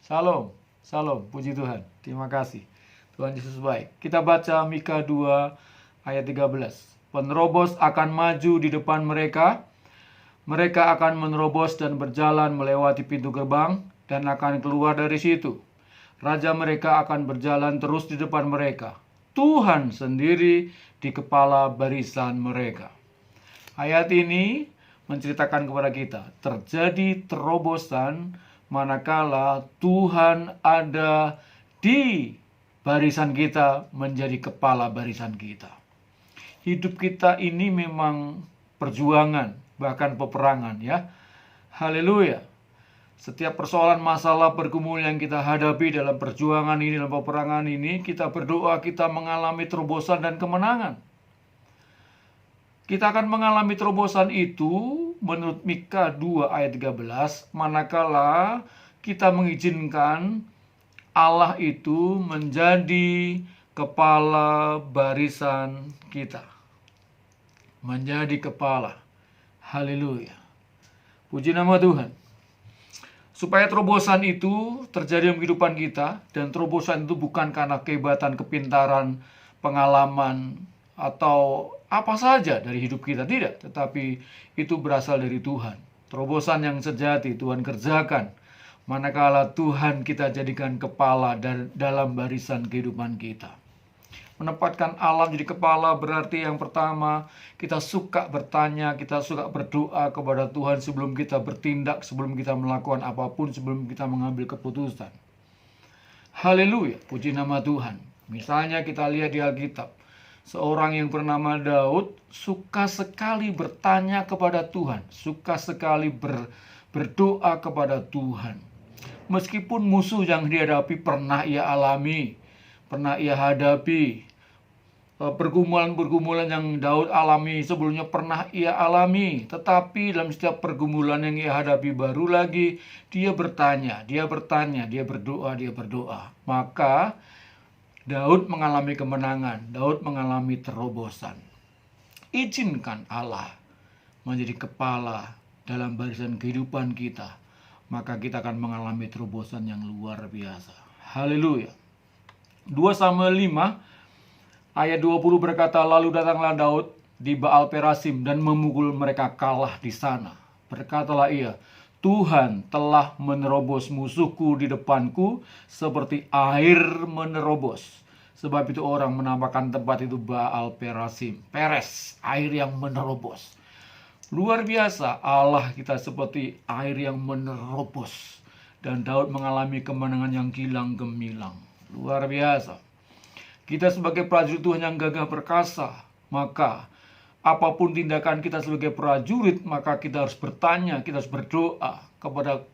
Shalom, shalom, puji Tuhan. Terima kasih. Tuhan Yesus baik. Kita baca Mika 2 ayat 13. Penerobos akan maju di depan mereka. Mereka akan menerobos dan berjalan melewati pintu gerbang dan akan keluar dari situ. Raja mereka akan berjalan terus di depan mereka. Tuhan sendiri di kepala barisan mereka. Ayat ini menceritakan kepada kita terjadi terobosan manakala Tuhan ada di barisan kita, menjadi kepala barisan kita. Hidup kita ini memang perjuangan, bahkan peperangan ya. Haleluya. Setiap persoalan, masalah, pergumulan yang kita hadapi dalam perjuangan ini, dalam peperangan ini, kita berdoa, kita mengalami terobosan dan kemenangan. Kita akan mengalami terobosan itu menurut Mika 2 ayat 13 manakala kita mengizinkan Allah itu menjadi kepala barisan kita. Menjadi kepala. Haleluya. Puji nama Tuhan. Supaya terobosan itu terjadi dalam kehidupan kita, dan terobosan itu bukan karena kehebatan, kepintaran, pengalaman, atau apa saja dari hidup kita, tidak, tetapi itu berasal dari Tuhan. Terobosan yang sejati Tuhan kerjakan manakala Tuhan kita jadikan kepala dalam barisan kehidupan kita. Menempatkan Allah jadi kepala berarti yang pertama, kita suka bertanya, kita suka berdoa kepada Tuhan sebelum kita bertindak, sebelum kita melakukan apapun, sebelum kita mengambil keputusan. Haleluya, puji nama Tuhan. Misalnya kita lihat di Alkitab, seorang yang bernama Daud suka sekali bertanya kepada Tuhan, suka sekali berdoa kepada Tuhan. Meskipun musuh yang dihadapi pernah ia alami, pernah ia hadapi, pergumulan-pergumulan yang Daud alami sebelumnya pernah ia alami, tetapi dalam setiap pergumulan yang ia hadapi baru lagi dia bertanya, dia berdoa. Maka Daud mengalami kemenangan, Daud mengalami terobosan. Izinkan Allah menjadi kepala dalam barisan kehidupan kita, maka kita akan mengalami terobosan yang luar biasa. Haleluya. 2 Samuel 5 ayat 20 berkata, lalu datanglah Daud di Baal Perasim dan memukul mereka kalah di sana. Berkatalah ia, Tuhan telah menerobos musuhku di depanku seperti air menerobos. Sebab itu orang menamakan tempat itu Baal Perasim. Peres, air yang menerobos. Luar biasa, Allah kita seperti air yang menerobos. Dan Daud mengalami kemenangan yang gilang gemilang. Luar biasa. Kita sebagai prajurit Tuhan yang gagah perkasa, maka apapun tindakan kita sebagai prajurit, maka kita harus bertanya, kita harus berdoa kepada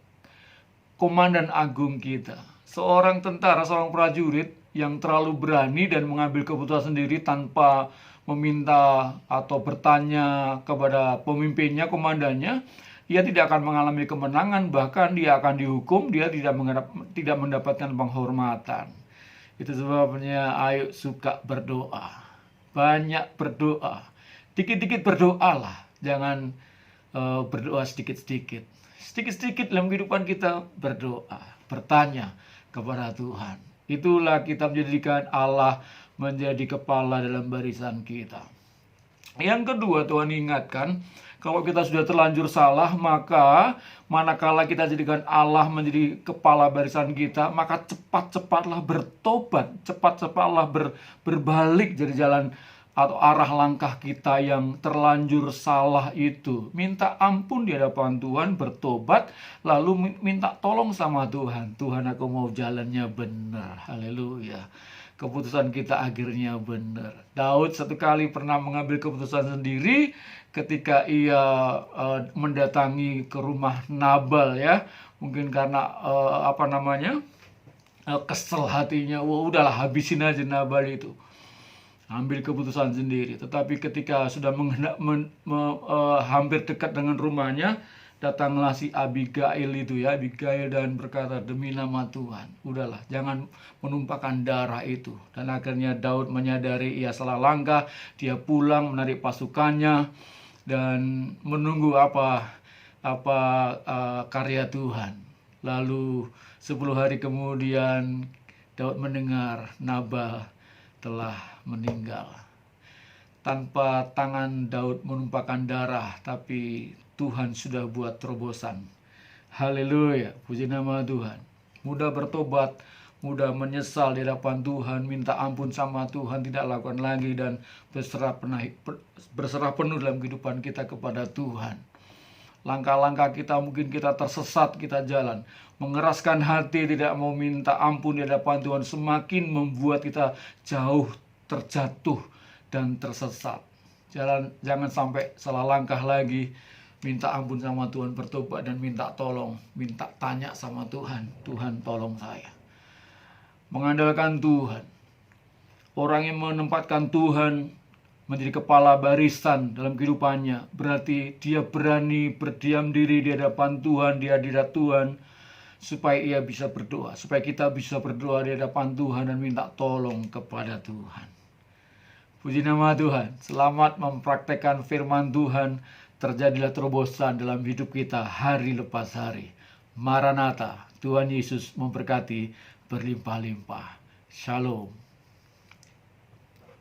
komandan agung kita. Seorang tentara, seorang prajurit yang terlalu berani dan mengambil keputusan sendiri tanpa meminta atau bertanya kepada pemimpinnya, komandannya, dia tidak akan mengalami kemenangan, bahkan dia akan dihukum, dia tidak mendapatkan penghormatan. Itu sebabnya ayo suka berdoa, banyak berdoa. Dikit-dikit berdoalah, jangan berdoa sedikit-sedikit. Sedikit-sedikit dalam kehidupan kita berdoa, bertanya kepada Tuhan. Itulah kita menjadikan Allah menjadi kepala dalam barisan kita. Yang kedua, Tuhan ingatkan, kalau kita sudah terlanjur salah, maka manakala kita jadikan Allah menjadi kepala barisan kita, maka cepat-cepatlah bertobat, cepat-cepatlah berbalik dari jalan atau arah langkah kita yang terlanjur salah itu. Minta ampun di hadapan Tuhan, bertobat, lalu minta tolong sama Tuhan. Tuhan, aku mau jalannya benar. Haleluya. Keputusan kita akhirnya benar. Daud satu kali pernah mengambil keputusan sendiri ketika ia mendatangi ke rumah Nabal ya. Mungkin karena kesel hatinya. Wah, udahlah habisin aja Nabal itu. Ambil keputusan sendiri. Tetapi ketika sudah hampir dekat dengan rumahnya, datanglah si Abigail itu ya, Abigail, dan berkata, demi nama Tuhan, udahlah, jangan menumpahkan darah itu. Dan akhirnya Daud menyadari ia salah langkah, dia pulang menarik pasukannya dan menunggu karya Tuhan. Lalu 10 hari kemudian Daud mendengar Nabal telah meninggal. Tanpa tangan Daud menumpahkan darah, tapi Tuhan sudah buat terobosan. Haleluya, puji nama Tuhan. Mudah bertobat, mudah menyesal di hadapan Tuhan, minta ampun sama Tuhan, tidak lakukan lagi, dan berserah penuh dalam kehidupan kita kepada Tuhan. Langkah-langkah kita, mungkin kita tersesat, kita jalan mengeraskan hati, tidak mau minta ampun di hadapan Tuhan, semakin membuat kita jauh terjatuh dan tersesat. Jangan sampai salah langkah lagi. Minta ampun sama Tuhan, bertobat dan minta tolong, minta tanya sama Tuhan, Tuhan tolong saya. Mengandalkan Tuhan. Orang yang menempatkan Tuhan menjadi kepala barisan dalam kehidupannya, berarti dia berani berdiam diri di hadapan Tuhan, di hadirat Tuhan, supaya ia bisa berdoa, supaya kita bisa berdoa di hadapan Tuhan dan minta tolong kepada Tuhan. Puji nama Tuhan. Selamat mempraktekkan firman Tuhan. Terjadilah terobosan dalam hidup kita hari lepas hari. Maranatha, Tuhan Yesus memberkati berlimpah-limpah. Shalom.